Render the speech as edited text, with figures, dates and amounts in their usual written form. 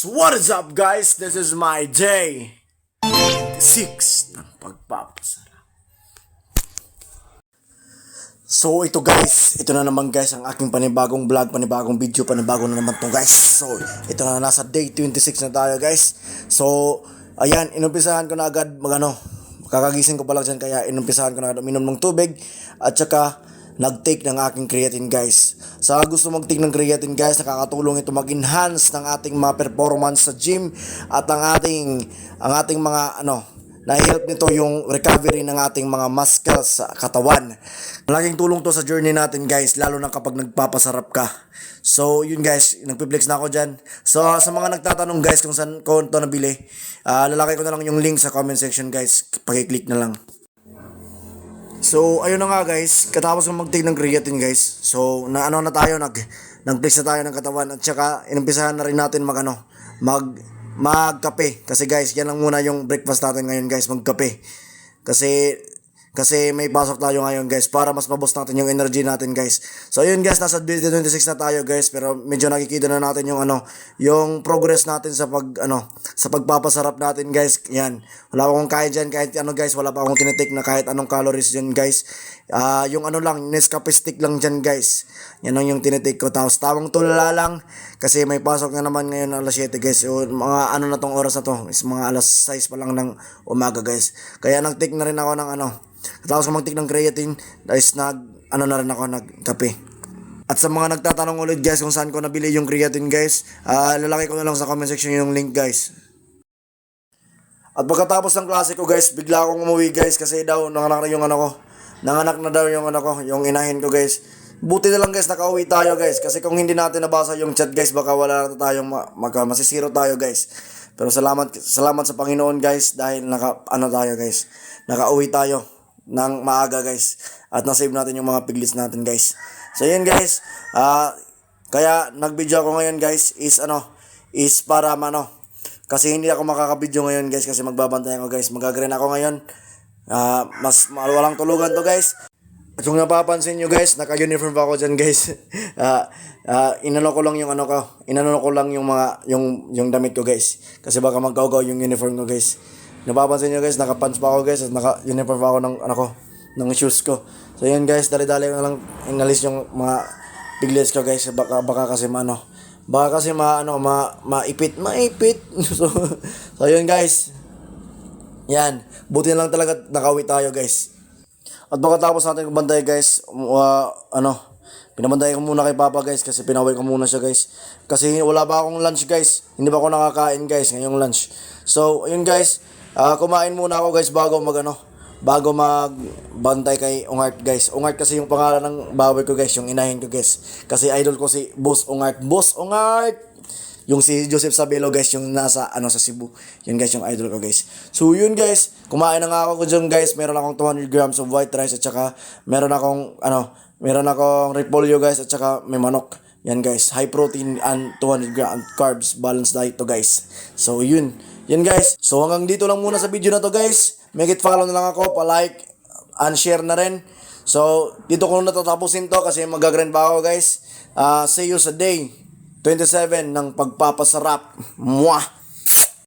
What is up guys? This is my day 6 ng pagpapasarap. So ito guys, ito na naman guys ang aking panibagong vlog, panibagong video, panibago na naman to guys. So ito na, nasa day 26 na tayo guys. So ayan, inumpisahan ko na agad kakagising ko pa lang dyan, kaya inumpisahan ko na agad uminom ng tubig at saka nag-take ng aking creatine guys. Sa gusto mag-take ng creatine guys, nakakatulong ito mag-enhance ng ating mga performance sa gym at ang ating mga na-help nito yung recovery ng ating mga muscles sa katawan. Malaking tulong to sa journey natin guys, lalo na kapag nagpapasarap ka. So yun guys, nagpi-flex na ako dyan. So sa mga nagtatanong guys kung saan ko ito nabili, lalagay ko na lang yung link sa comment section guys, paki-click na lang. So ayun na nga guys, katapos ng mag-take ng creatine guys. So nag-flex na tayo ng katawan at saka inumpisahan na rin natin magkape. Kasi guys, yan lang muna yung breakfast natin ngayon guys, magkape. Kasi may pasok tayo ngayon guys para mas maboost natin yung energy natin guys. So ayun guys, nasa 26 na tayo guys, pero medyo nakikita na natin yung progress natin sa pagpapasarap natin guys. Yan. Wala akong kain diyan kahit guys, wala pa akong tinitake na kahit anong calories diyan guys. Yung Nescafe stick lang diyan guys. Yan lang yung tinitake ko, tapos tamang tulala lang kasi may pasok na naman ngayon alas 7 guys. So, mga na tong oras na to, is mga alas 6 pa lang ng umaga guys. Kaya nag-take na rin ako ng tapos kung mag-take ng creatine, guys, na rin ako, nagkape. At sa mga nagtatanong ulit guys kung saan ko nabili yung creatine guys, lalagay ko na lang sa comment section yung link guys. At pagkatapos ng klase ko guys, bigla akong umuwi guys kasi daw nanganak na daw yung yung inahin ko guys. Buti na lang guys nakauwi tayo guys, kasi kung hindi natin nabasa yung chat guys, baka wala na tayong masisiro tayo guys. Pero salamat sa Panginoon guys dahil nakauwi tayo ng maaga guys at nasave natin yung mga piglets natin guys. So yun guys, kaya nag-video ako ngayon guys is para kasi hindi ako makaka-video ngayon guys kasi magbabantay ako guys, mag-grind ako ngayon. Mas walang tulugan to guys. At kung napapansin nyo guys, naka-uniform pa ako dyan guys. Inano ko lang yung damit ko guys, kasi baka magkaugaw yung uniform ko guys. Napapansin nyo guys, naka-pants pa ako guys at naka-uniform pa ako ng shoes ko. So yun guys, dali-dali ko na lang inalis yung mga piglets ko guys, baka kasi maipit. So yun guys, yan, buti na lang talaga nakauwi tayo guys. At pagkatapos natin kumbantay guys, pinabantay ko muna kay Papa guys kasi pinaway ko muna siya guys. Kasi wala pa akong lunch guys, hindi pa ako nakakain guys ngayong lunch. So ayun guys, kumain muna ako guys bago magbantay kay Ungart guys. Ungart kasi yung pangalan ng baboy ko guys, yung inahin ko guys. Kasi idol ko si Boss Ungart. Boss Ungart! Yung si Joseph Sabelo guys, yung nasa sa Cebu. Yun guys yung idol ko guys. So yun guys, kumain na nga ako dyan guys. Meron akong 200 grams of white rice at saka meron akong repolyo guys at saka may manok. Yan guys, high protein and 200 grams carbs, balanced diet to guys. So yun guys. So hanggang dito lang muna sa video na to guys. Make it follow na lang ako, pa-like and share na rin. So dito ko natatapusin to kasi mag-grind pa ako guys. See you sa day 27 ng pagpapasarap. Mwah!